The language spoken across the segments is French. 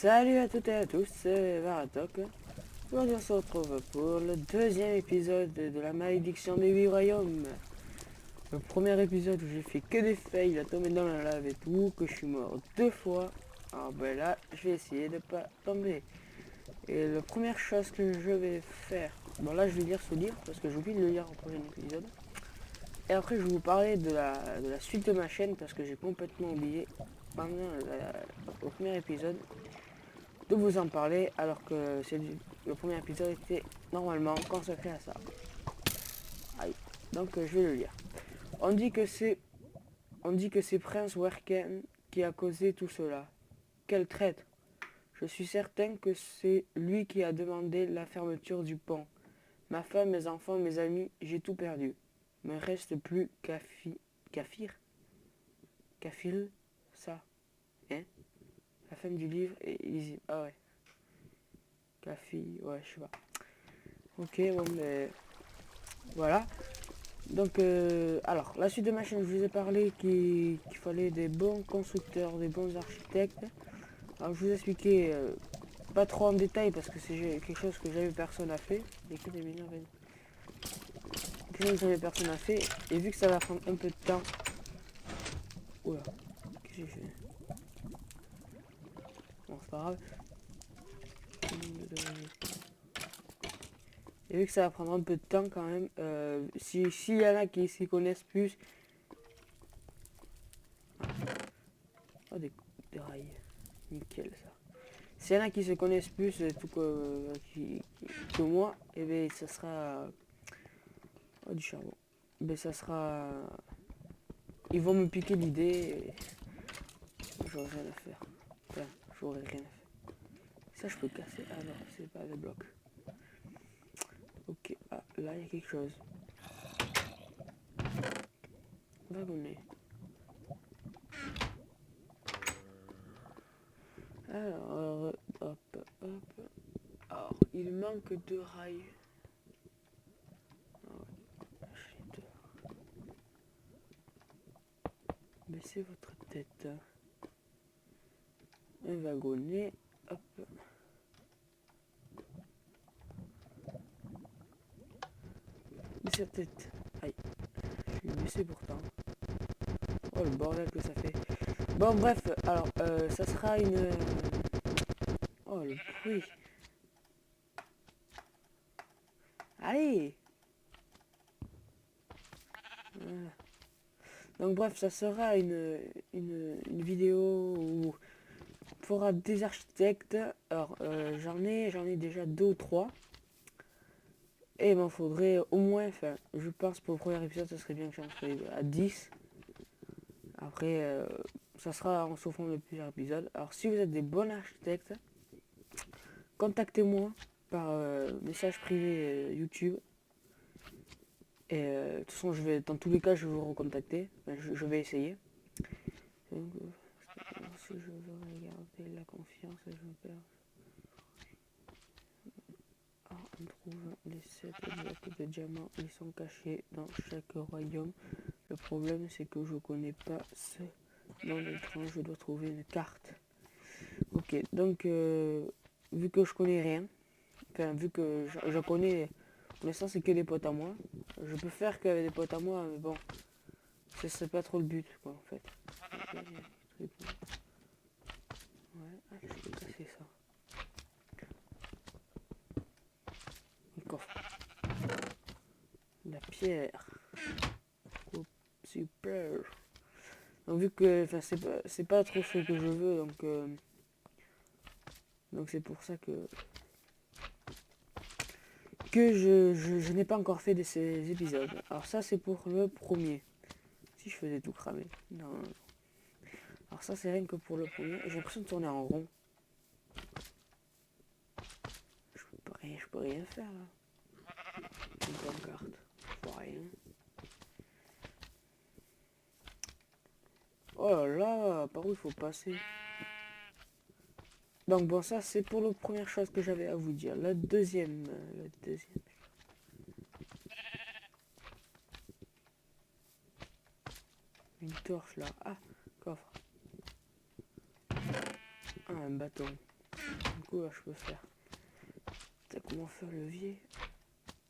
Salut à toutes et à tous, c'est Varatok. Aujourd'hui on se retrouve pour le deuxième épisode de la malédiction des 8 royaumes. Le premier épisode où j'ai fait que des fails, il a tombé dans la lave et tout, que je suis mort 2 fois. Alors ben là, je vais essayer de pas tomber. Et la première chose que je vais faire, bon là je vais lire ce livre parce que j'oublie de le lire au prochain épisode. Et après je vais vous parler de la suite de ma chaîne parce que j'ai complètement oublié pendant au premier épisode de vous en parler alors que le premier épisode était normalement consacré à ça. Aïe. Donc je vais le lire. On dit que c'est Prince Werken qui a causé tout cela. Quel traître! Je suis certain que c'est lui qui a demandé la fermeture du pont. Ma femme, mes enfants, mes amis, j'ai tout perdu. Me reste plus Kafir, ça, hein? La fin du livre est illisible. Ah ouais. Ouais, je sais pas. Ok, bon, mais voilà. Donc, alors, la suite de ma chaîne, je vous ai parlé qu'il fallait des bons constructeurs, des bons architectes. Alors, je vous ai expliqué pas trop en détail parce que c'est quelque chose que j'avais personne a fait. Quelque chose que j'avais personne a fait. Et vu que ça va prendre un peu de temps. Oula, qu'est-ce que j'ai fait? Bon, c'est pas grave. Et vu que ça va prendre un peu de temps quand même, s'il y en a qui s'y connaissent plus. Oh, des rails. Nickel ça. S'il y en a qui se connaissent plus tout que moi, et bien ça sera. Oh, du charbon. Ben ça sera. Ils vont me piquer l'idée et j'aurai rien à faire. Enfin, j'aurai rien à faire. Ça je peux casser. Ah non, c'est pas le bloc. Ok, ah là il y a quelque chose. Wagonnet. Alors, hop, hop. Alors, il manque 2 rails. Baissez votre tête. Un wagonnet. Hop. Baissez la tête. Aïe. Je suis baissé pourtant. Oh le bordel que ça fait. Bon bref, alors ça sera une... Oh le bruit. Allez. Voilà. Donc bref, ça sera une vidéo où il faudra des architectes. Alors j'en ai déjà 2 ou 3. Et il m'en faudrait au moins, enfin je pense pour le premier épisode ça serait bien que j'en ferais à 10. Après ça sera en souffrant de plusieurs épisodes. Alors si vous êtes des bons architectes, contactez-moi par message privé YouTube. Et de toute façon, dans tous les cas, je vais vous recontacter. Enfin, je vais essayer. Donc, si je veux regarder la confiance, je me perds. Ah, on trouve les 7 blocs de diamants. Ils sont cachés dans chaque royaume. Le problème, c'est que je connais pas ce nom d'étrange. Je dois trouver une carte. Ok, donc, vu que je connais rien, enfin, vu que je connais, pour l'instant, c'est que des potes à moi. Je peux faire qu'avec des potes à moi, mais bon, c'est pas trop le but, quoi, en fait. Ouais, ah, je peux casser ça. Un coffre. La pierre. Oh, super. Donc vu que c'est pas trop ce que je veux, donc c'est pour ça que je n'ai pas encore fait de ces épisodes. Alors ça c'est pour le premier. Si je faisais tout cramer. Non. Alors ça c'est rien que pour le premier. J'ai l'impression de tourner en rond. Je peux rien faire là. Une pancarte. Je vois rien. Oh là là, par où il faut passer? Donc bon, ça c'est pour la première chose que j'avais à vous dire. La deuxième. Une torche là. Ah, coffre. Ah, un bâton. Du coup, là, je peux faire... T'as comment faire le levier?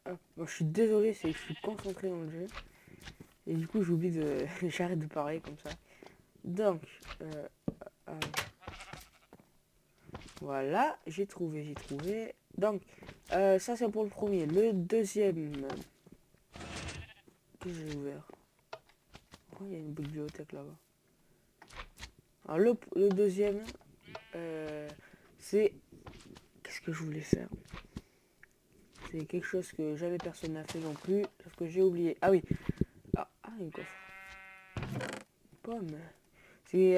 Hop. Bon, je suis désolé, c'est que je suis concentré dans le jeu. Et du coup, j'oublie de... J'arrête de parler comme ça. Donc, voilà, j'ai trouvé. Donc, ça c'est pour le premier. Le deuxième... que j'ai ouvert. Oh, il y a une bibliothèque là-bas. Alors, le deuxième, c'est... Qu'est-ce que je voulais faire? C'est quelque chose que jamais personne n'a fait non plus, sauf que j'ai oublié. Ah oui. Ah, une coffre. Pomme. C'est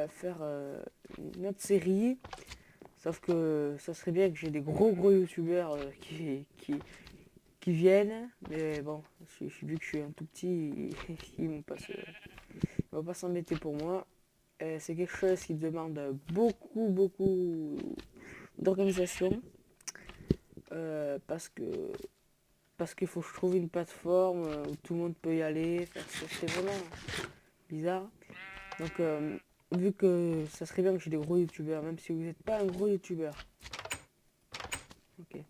faire une autre série. Sauf que ça serait bien que j'ai des gros youtubeurs qui viennent. Mais bon, vu que je suis un tout petit, ils vont pas s'embêter pour moi. C'est quelque chose qui demande beaucoup d'organisation. Parce qu'il faut que je trouve une plateforme où tout le monde peut y aller. Enfin, c'est vraiment bizarre. Donc, vu que ça serait bien que j'ai des gros youtubeurs, même si vous n'êtes pas un gros youtubeur. Ok.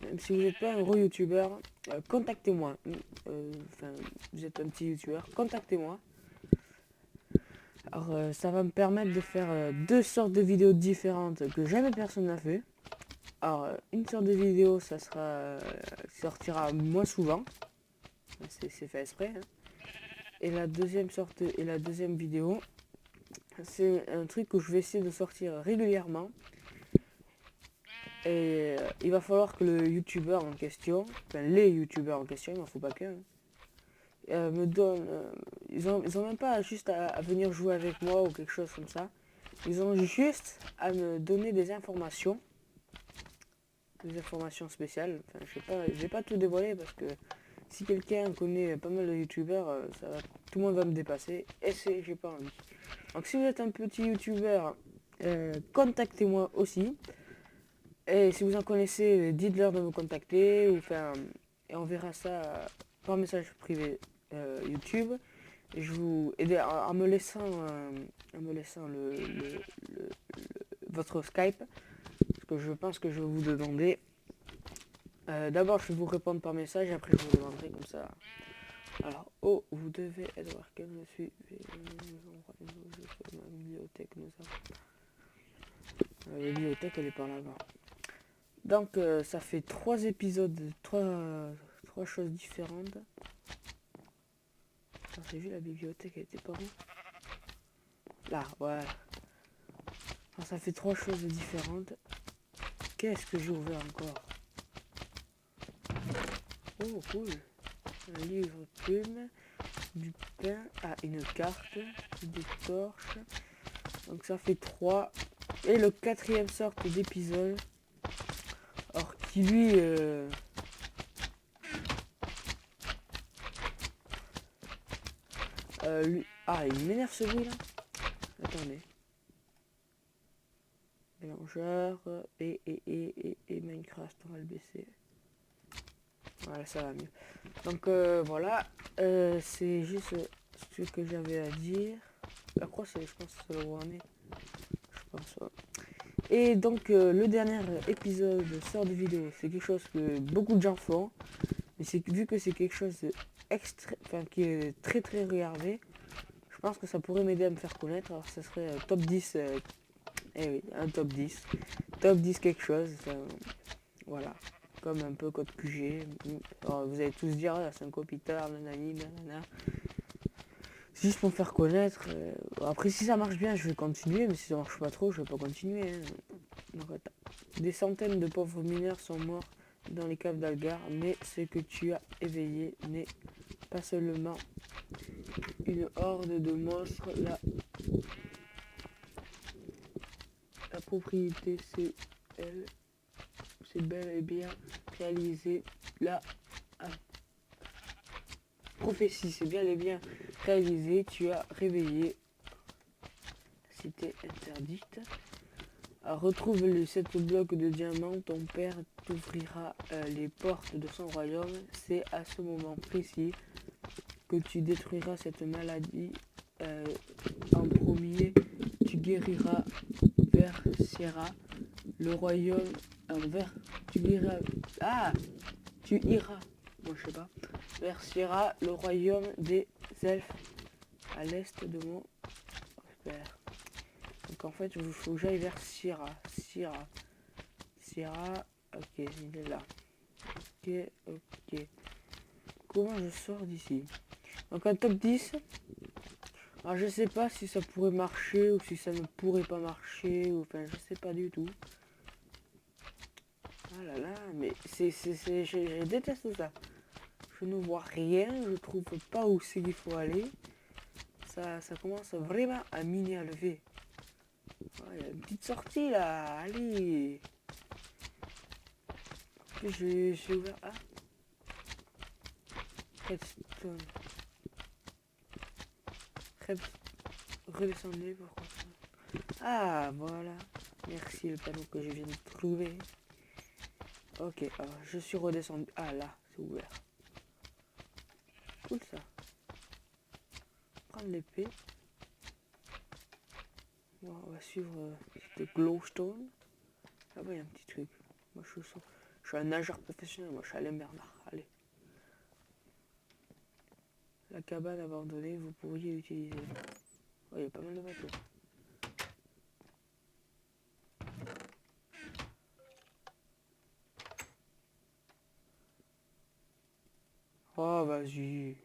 Même si vous n'êtes pas un gros youtubeur, contactez-moi. Enfin, vous êtes un petit youtubeur, contactez-moi. Alors, ça va me permettre de faire deux sortes de vidéos différentes que jamais personne n'a fait. Alors, une sorte de vidéo, ça sortira moins souvent. C'est fait exprès. Hein. Et la deuxième vidéo, c'est un truc que je vais essayer de sortir régulièrement. Et il va falloir que le youtubeur en question, enfin les youtubeurs en question, il m'en faut pas qu'un, me donne... ils ont même pas juste à venir jouer avec moi ou quelque chose comme ça. Ils ont juste à me donner des informations spéciales. Enfin, je vais pas tout dévoiler parce que si quelqu'un connaît pas mal de youtubeurs, tout le monde va me dépasser et j'ai pas envie. Donc si vous êtes un petit youtubeur, contactez-moi aussi. Et si vous en connaissez, dites-leur de me contacter et on verra ça par message privé YouTube. Et en me laissant votre Skype, parce que je pense que je vais vous demander. D'abord, je vais vous répondre par message, et après je vous demanderai comme ça. Alors, vous devez être que je suis ma bibliothèque. La bibliothèque, elle est par là-bas. Donc, ça fait 3 épisodes, 3 choses différentes. J'ai vu la bibliothèque, elle était pas où? Là, voilà. Alors, ça fait 3 choses différentes. Qu'est-ce que j'ai ouvert encore? Oh, cool. Un livre plume, du pain, une carte, des torches. Donc ça fait 3. Et le 4e sorte d'épisode. Alors qui lui... il m'énerve ce bruit là. Attendez. Mélangeur et Minecraft, on va le baisser. Voilà, ça va mieux. Donc voilà, c'est juste ce que j'avais à dire. La croix, je pense que c'est le où on est. Je pense. Ouais. Et donc le dernier épisode sort de vidéo. C'est quelque chose que beaucoup de gens font. Mais vu que c'est quelque chose qui est très regardé, je pense que ça pourrait m'aider à me faire connaître. Alors ça serait top 10. Eh oui, un top 10. Top 10 quelque chose. Voilà. Comme un peu code QG. Alors, vous allez tous dire, c'est un copiteur, nanani, nanana. C'est juste pour me faire connaître. Après, si ça marche bien, je vais continuer. Mais si ça marche pas trop, je vais pas continuer. Hein. Donc, attends. Des centaines de pauvres mineurs sont morts dans les caves d'Algar. Mais ce que tu as éveillé n'est pas seulement une horde de monstres. La propriété, c'est elle. C'est bel et bien réalisé. La prophétie, c'est bien et bien réalisé. Tu as réveillé la cité interdite. Retrouve les 7 blocs de diamants. Ton père t'ouvrira les portes de son royaume. C'est à ce moment précis que tu détruiras cette maladie. En premier, tu guériras vers Sierra. le royaume vers... Tu iras... Ah, tu iras, bon je sais pas, vers Sierra, le royaume des elfes, à l'est de mon père. Donc en fait, il faut que j'aille vers Sierra. Sierra, ok, il est là. Ok. Comment je sors d'ici? Donc un top 10. Alors je sais pas si ça pourrait marcher ou si ça ne pourrait pas marcher. Ou, enfin, je sais pas du tout. Ah là là, mais je déteste ça. Je ne vois rien, je trouve pas où c'est qu'il faut aller. Ça commence vraiment à miner à lever. Ah, il y a une petite sortie là, allez. J'ai ouvert. Ah, redstone. Redescendez, pourquoi ça? Ah, voilà. Merci le panneau que je viens de trouver. Ok, alors je suis redescendu. Ah là, c'est ouvert. Cool ça. Prendre l'épée. Bon, on va suivre cette glowstone. Là-bas, il y a un petit truc. Moi, je suis un nageur professionnel. Moi, je suis Alain Bernard. Allez. La cabane abandonnée, vous pourriez l'utiliser. Oh, il y a pas mal de bateaux. Oh, vas-y.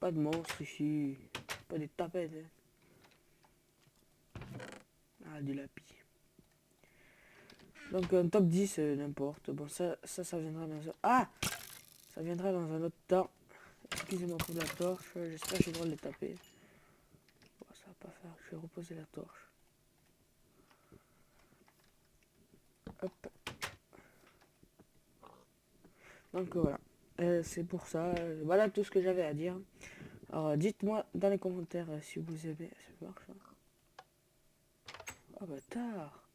Pas de monstres ici. Pas des tapettes. Hein. Ah, du lapis. Donc, un top 10, n'importe. Bon, ça viendra dans un... Ah! Ça viendra dans un autre temps. Excusez-moi pour la torche. J'espère que j'ai le droit de les taper. Bon, ça va pas faire. Je vais reposer la torche. Hop. Donc, voilà. C'est pour ça. Voilà tout ce que j'avais à dire. Alors, dites-moi dans les commentaires si vous aimez. Ça marche, hein. Oh, bâtard.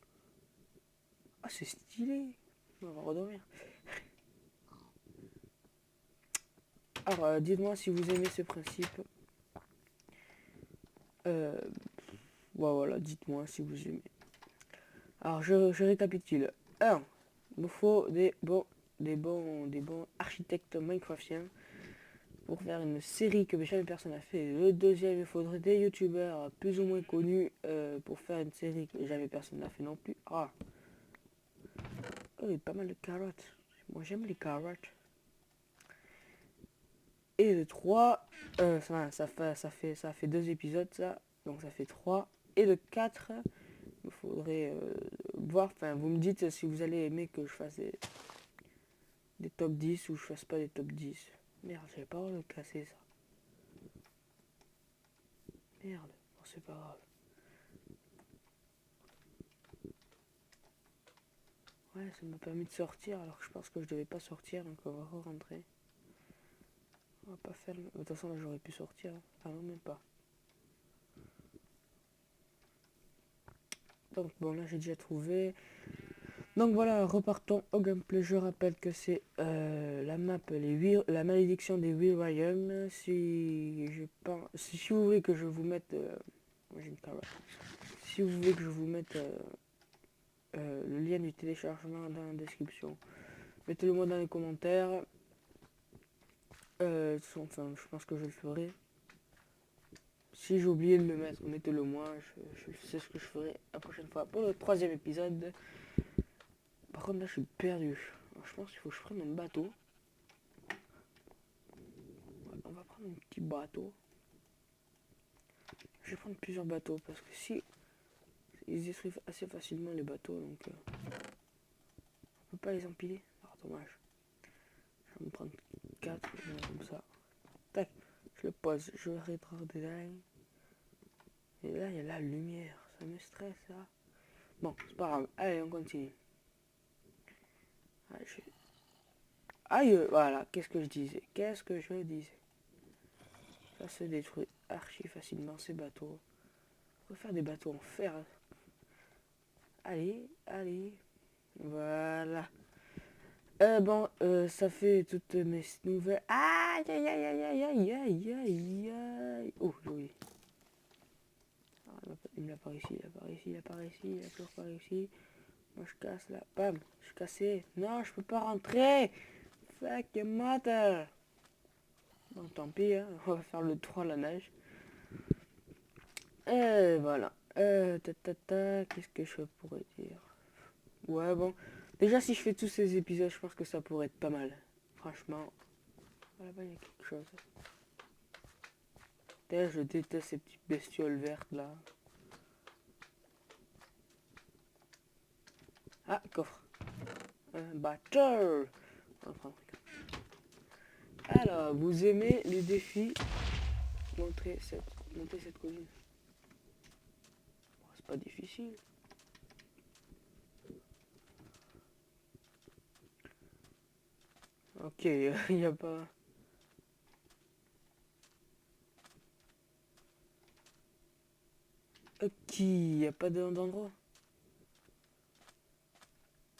Ah, c'est stylé. On va redormir. Alors, dites-moi si vous aimez ce principe. Voilà, dites-moi si vous aimez. Alors, je récapitule. 1. Il nous faut des bons architectes minecraftiens pour faire une série que jamais personne n'a fait. Le deuxième, il faudrait des youtubeurs plus ou moins connus pour faire une série que jamais personne n'a fait non plus. Ah, oh, il y a pas mal de carottes. Moi, j'aime les carottes. Et le 3, ça fait 2 épisodes ça, donc ça fait 3. Et le 4, il faudrait voir, enfin vous me dites si vous allez aimer que je fasse des top 10 ou je fasse pas des top 10. Merde, j'avais pas le casser ça. Merde, bon, c'est pas grave. Ouais, ça m'a permis de sortir alors que je pense que je devais pas sortir, donc on va re-rentrer. On va pas faire... De toute façon là j'aurais pu sortir. Ah non, même pas. Donc bon, là j'ai déjà trouvé. Donc voilà, repartons au gameplay. Je rappelle que c'est la map, la malédiction des 8 royaumes. Si vous voulez que je vous mette... j'ai une carotte. Si vous voulez que je vous mette le lien du téléchargement dans la description, mettez-le moi dans les commentaires. Enfin, je pense que je le ferai. Si j'ai oublié de le mettre, mettez-le moi. Je sais ce que je ferai la prochaine fois pour le 3e épisode. Par contre, là, je suis perdu. Alors, je pense qu'il faut que je prenne un bateau. Ouais, on va prendre un petit bateau. Je vais prendre plusieurs bateaux parce que si ils détruisent assez facilement les bateaux, donc on peut pas les empiler. Ah, dommage. Je vais me prendre 4 comme ça. Tac, je le pose. Je vais rétrograder. Et là, il y a la lumière. Ça me stresse, ça. Bon, c'est pas grave. Allez, on continue. Aïe, voilà. Qu'est-ce que je disais? Ça se détruit archi facilement, ces bateaux. On va faire des bateaux en fer. Allez. Voilà. Bon, ça fait toutes mes nouvelles. Aïe. Oh, joli. Il me l'a pas réussi, il a toujours pas réussi. Moi je casse là. Bam, je suis cassé. Non, je peux pas rentrer. Fuck matter. Bon, tant pis, hein. On va faire le 3 à la nage. Et voilà. Qu'est-ce que je pourrais dire? Ouais, bon. Déjà, si je fais tous ces épisodes, je pense que ça pourrait être pas mal. Franchement. Là-bas, il y a quelque chose. Putain, je déteste ces petites bestioles vertes là. Ah, coffre. Un batteur. On va prendre. Alors, vous aimez les défis? Monter cette colline. Bon, c'est pas difficile. Ok, il n'y a pas... Ok, il n'y a pas d'endroit.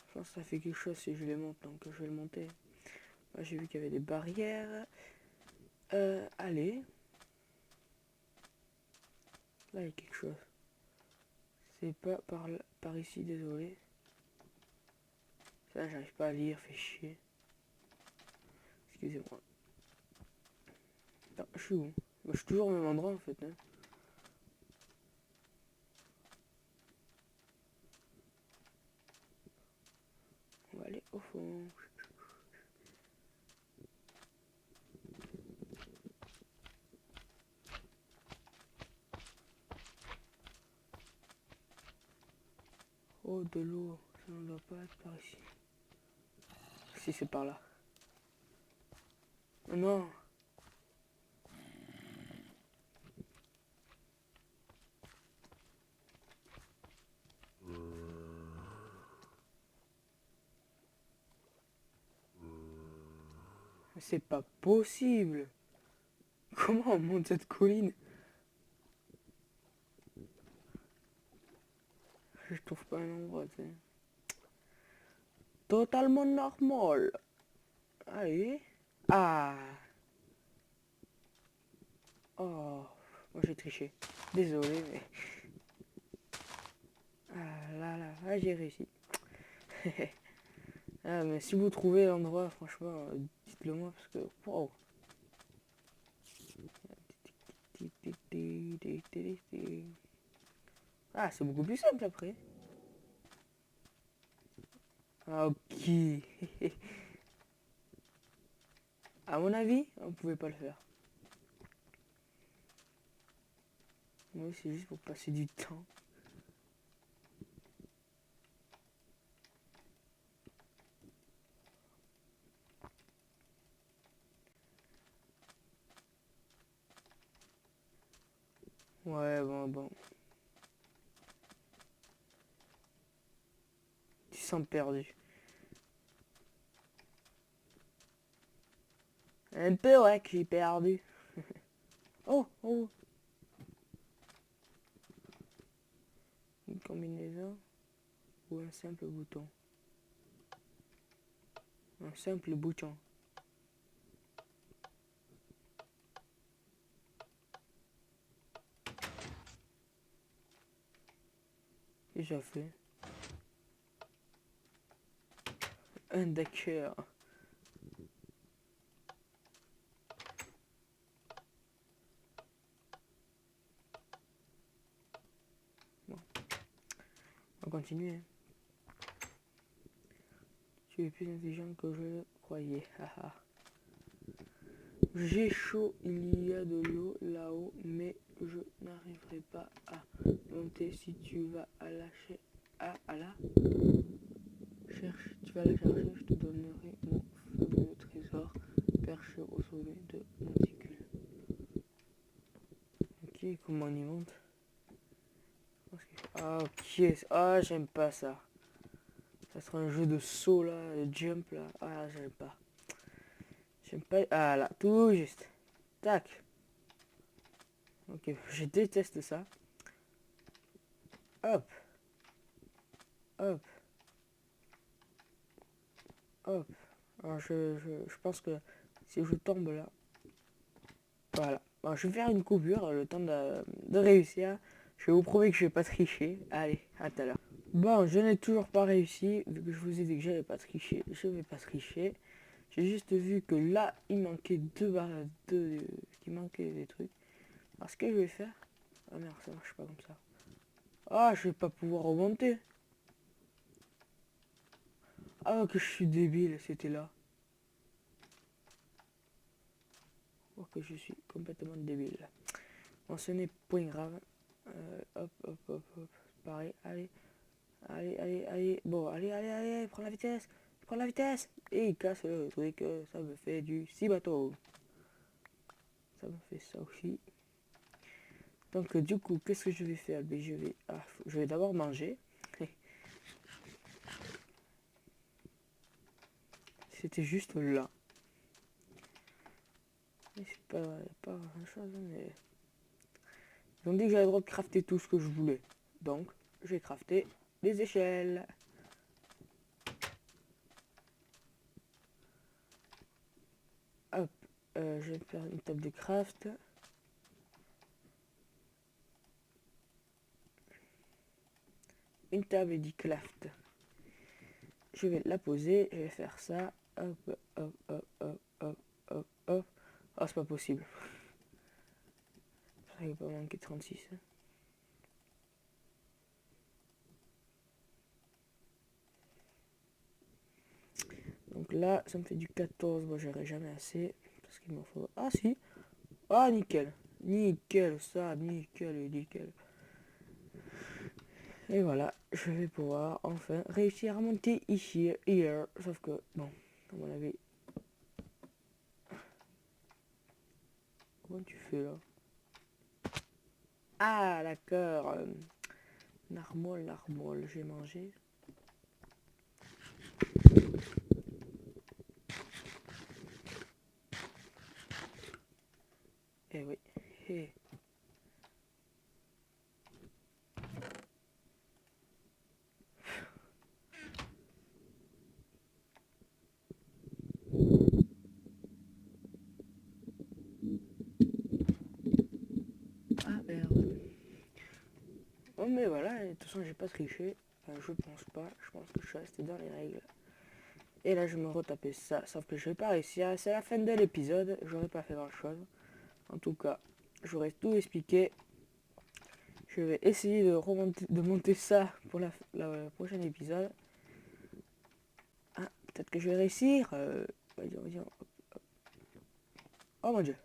Je pense que ça fait quelque chose si je les monte, donc je vais le monter. Là, j'ai vu qu'il y avait des barrières. Allez. Là, il y a quelque chose. C'est pas par ici, désolé. Ça, j'arrive pas à lire, fait chier. Excusez-moi. Je suis où? Bah, je suis toujours au même endroit en fait. Hein. On va aller au fond. Oh, de l'eau. Ça ne doit pas être par ici. Si, c'est par là. Oh, non. C'est pas possible. Comment on monte cette colline? Je trouve pas un endroit, tu sais. Totalement normal. Allez. Ah. Oh. Moi j'ai triché. Désolé, mais... Ah là là. Ah, j'ai réussi. Ah, mais si vous trouvez l'endroit, franchement, dites-le moi parce que... Wow. Ah, c'est beaucoup plus simple après. Ah, ok. À mon avis, on pouvait pas le faire. Oui, c'est juste pour passer du temps. Ouais, bon. Tu sens perdu. Un peu, ouais, que j'ai perdu. Oh. Une combinaison ou un simple bouton. Un simple bouton. Déjà fait. Un d'accord. Bon, on va continuer. Tu es plus intelligent que je le croyais. Haha. J'ai chaud, il y a de l'eau là-haut, mais je n'arriverai pas à monter si tu vas à la cherche. Tu vas la chercher, je te donnerai mon fabuleux trésor perché au sommet de monticule. Ok, comment on y monte? Ah, ok, ah, j'aime pas ça. Ça sera un jeu de saut là, de jump là. Ah, j'aime pas. J'aime pas. Ah là, tout juste. Tac. Ok, je déteste ça. Hop, hop, hop. Alors je pense que si je tombe là, voilà. Bon, je vais faire une coupure, le temps de réussir. Je vais vous prouver que je vais pas tricher. Allez, à tout à l'heure. Bon, je n'ai toujours pas réussi, vu que je vous ai dit que j'avais pas triché, je vais pas tricher. J'ai juste vu que là, il manquait qu'il manquait des trucs. Alors, ce que je vais faire... Ah merde, ça marche pas comme ça. Ah, je vais pas pouvoir remonter. Ah, que je suis débile, c'était là. Oh, que je suis complètement débile. Bon, ce n'est point grave. Hop, hop, hop, hop. Pareil, allez. Allez, allez, allez. Bon, allez, allez, allez, prends la vitesse. Prends la vitesse. Et il casse le truc. Ça me fait du 6 bateaux. Ça me fait ça aussi. Donc, du coup, qu'est-ce que je vais faire? Ben, je vais d'abord manger. C'était juste là. Mais c'est pas grand chose, mais... Ils ont dit que j'avais le droit de crafter tout ce que je voulais. Donc, j'ai crafté des échelles. Hop, je vais faire une table de craft. Une table de craft. Je vais la poser, je vais faire ça. Hop, hop, hop, hop, hop, hop, hop. Oh, c'est pas possible. Il va pas manquer 36. Hein. Donc là, ça me fait du 14. Moi, j'aurai jamais assez. Parce qu'il m'en faut... Ah, si. Ah, nickel. Nickel, ça, nickel, nickel. Et voilà, je vais pouvoir enfin réussir à monter ici, hier. Sauf que, bon, à mon avis... Comment tu fais là? Ah, d'accord. Narmol, j'ai mangé. Eh oui. Eh. Ah merde. Bon mais voilà, de toute façon j'ai pas triché. Je pense pas. Je pense que je suis resté dans les règles. Et là je me retapais ça. Sauf que je vais pas réussir. C'est la fin de l'épisode. J'aurais pas fait grand chose. En tout cas, j'aurais tout expliqué. Je vais essayer de monter ça pour la prochaine épisode. Ah, peut-être que je vais réussir. Vas-y. Oh mon dieu.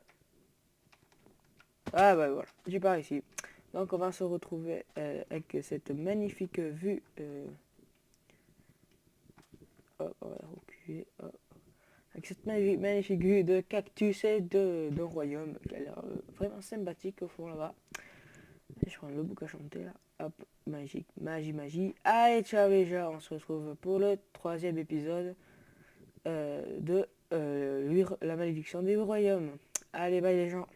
Ah bah voilà, j'ai pas réussi. Donc on va se retrouver avec cette magnifique vue. On va reculer. Avec cette magnifique vue de cactus et de royaume qui a l'air vraiment sympathique au fond là-bas. Je prends le bouc à chanter là. Hop, magique, magie. Allez, ciao les gens, on se retrouve pour le 3e épisode de la malédiction des royaumes. Allez, bye les gens.